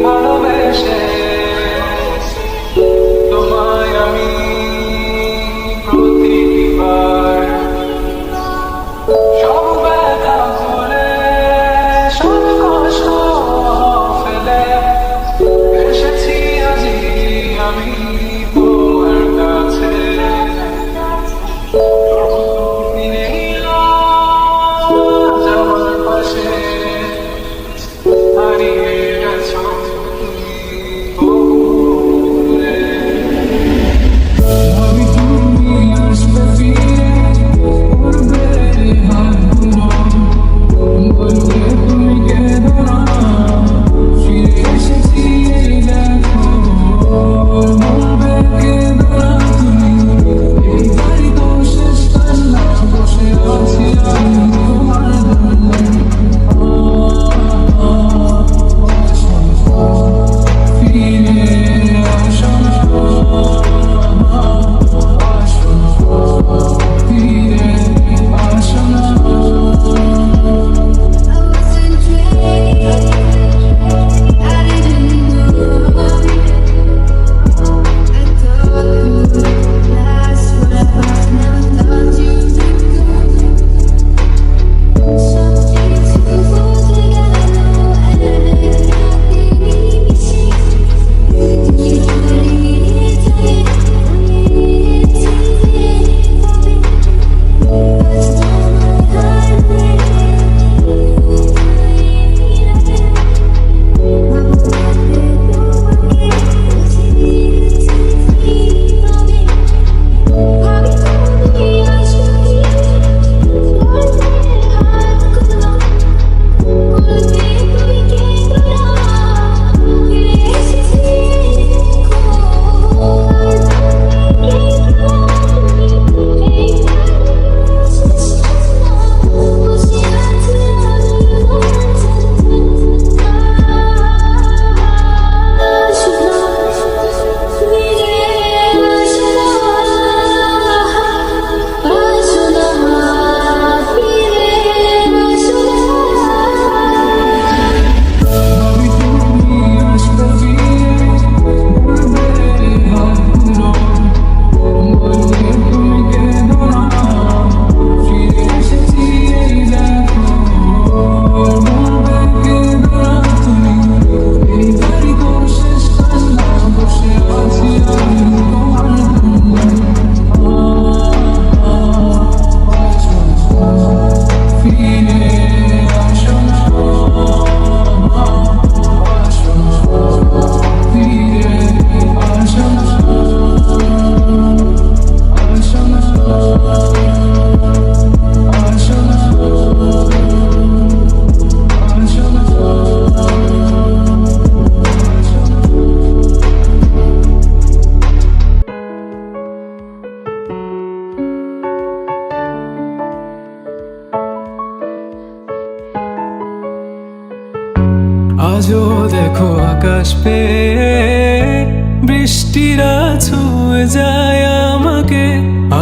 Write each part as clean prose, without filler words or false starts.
ভালোবেসে তোমায় আমি প্রতিবার সব ব্যথা ভুলে সব কষ্ট ফেলে এসেছি আজি আমি তোমার কাছে। তুমি নেই আজ আমার পাশে, হারিয়ে গেছো তুমি বহু দূরে। ভাবি তুমি আসবে ফিরে, করবে হাতগুলো, বলবে তুমি কেঁদো না, ফিরে এসেছি এই দেখো, বলবে কেঁদো না তুমি, এই বাড়ি তো শেষ কান্না, বসে আছি আমি তোমার দোলে। আজও দেখো আকাশ পেয়ে বৃষ্টিরা ছুঁয়ে যায় আমাকে,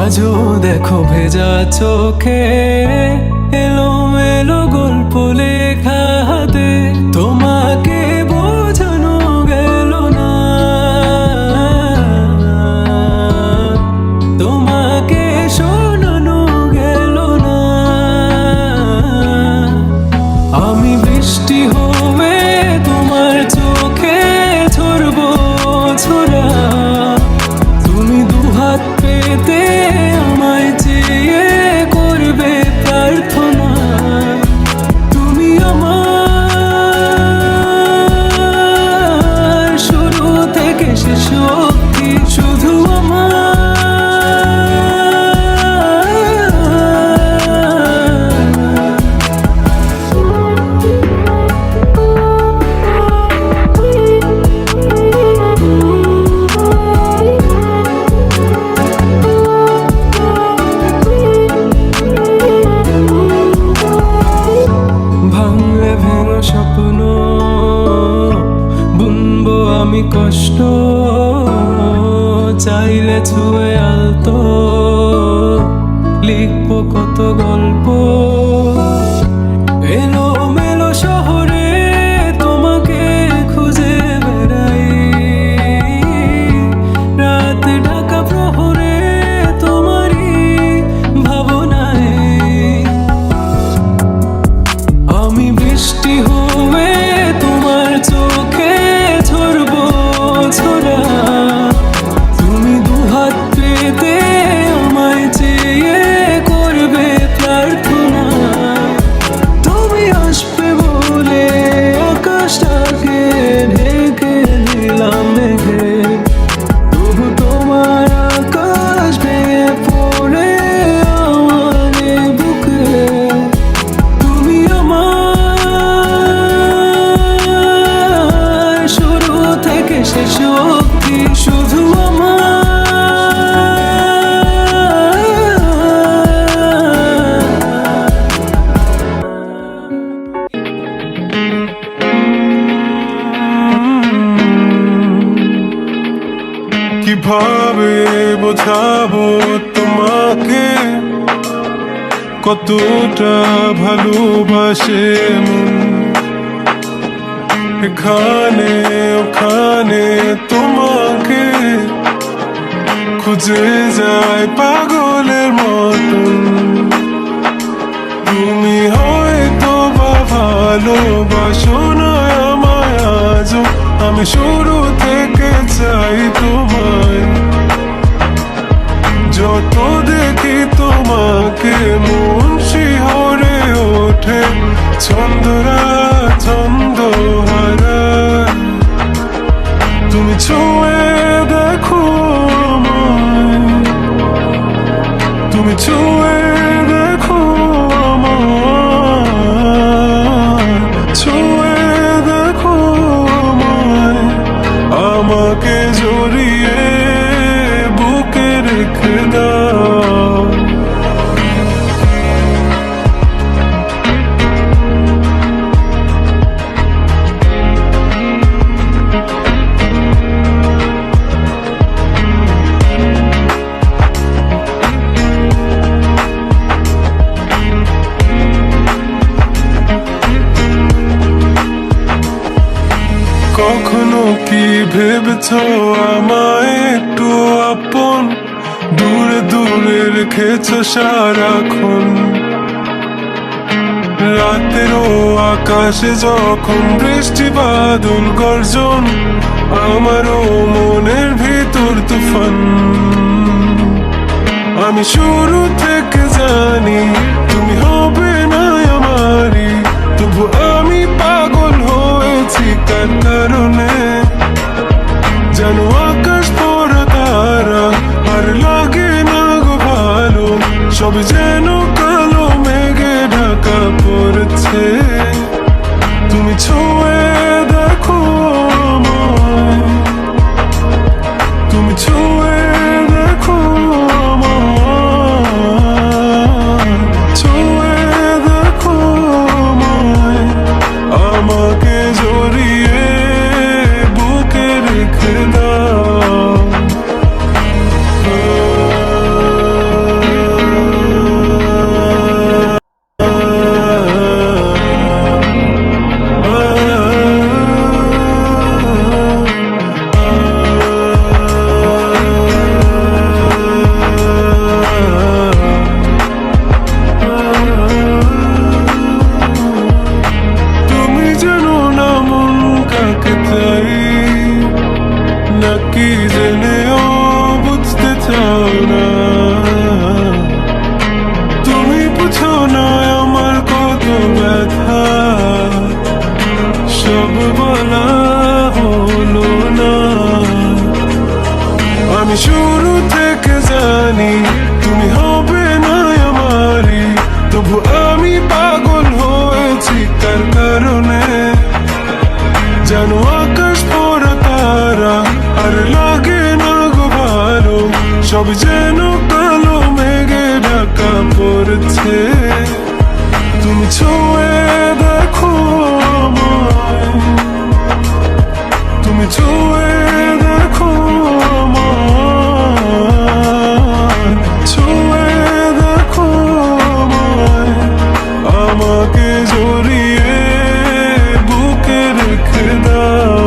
আজও দেখো ভেজা চোখে এলোমেলো গল্প লেখা হাতে, তোমাকে বোঝানো গেল না, তোমাকে শোনানো গেল না। আমি বৃষ্টি হয়ে তোমার চোখে ঝরবো ছোড়া, তুমি দুহাত পেতে আমায় চেয়ে করবে প্রার্থনা, তুমি আমার শুরু থেকে শেষ অবধি শুধু আমার। স্বপ্ন বুনবো আমি কষ্ট, চাইলে ছুঁয়ে আলতো লিখবো কত গল্প, এলোমেলো শহরে তোমাকে খুঁজে কিভাবে বোঝাবো তোমাকে কতটা ভালোবাসে মন। এখানে ওখানে তোমাকে খুঁজে যায় পাগলের মতন। তুমি হয়তো বা ভালোবাসো না আমায় আজও, আমি শুরু থেকে চাই তোমায়। যত দেখি তোমাকে মন শিহরে ওঠে, ছন্দরা ছন্দ হারায়। তুমি ছুঁয়ে দেখো আমায়, তুমি ছুঁয়ে দেখো আমায়, ছুঁয়ে দেখো আমায়। আমাকে জড়িয়ে বুকে রেখে দাও। কখনো কি ভেবেছ আমায় একটু আপন, দূরে দূরে রেখেছ সারাক্ষণ। রাতেরও আকাশে যখন বৃষ্টি বাদল গর্জন, আমারও মনের ভিতর তুফান। আমি শুরু থেকে জানি তুমি হবে না আমারই, তবু আমি পাগল হয়েছি তার কারণে। যেন আকাশ পড়া তারা আর লাগে না গো ভালো, সব যেন কালো মেঘে ঢাকা পড়ছে। তুমি ছুঁয়ে দেখো আমায়, তুমি ছুঁয়ে দেখো আমায়, ছুঁয়ে দেখো আমায়। আমাকে জড়িয়ে বুকে রেখে দাও। তুমি জানো না মন কাকে চাই, নাকি জেনেও বুঝতে চাও না। তুমি বুঝো না আমার কত ব্যথা, সব বলা হলো না। আমি শুরু থেকে জানি তুমি হবে না আমারই, তবু আমি পাগল হয়েছি তার কারণে। যেন আকাশ পড়া তারা আর লাগে না গো ভালো, সব যেন কালো মেঘে ঢাকা পড়ছে। তুমি ছুঁয়ে দেখো আমায়, তুমি ছুঁয়ে দেখো আমায়, ছুঁয়ে দেখো আমায়। আমাকে জড়িয়ে বুকে রেখে দাও।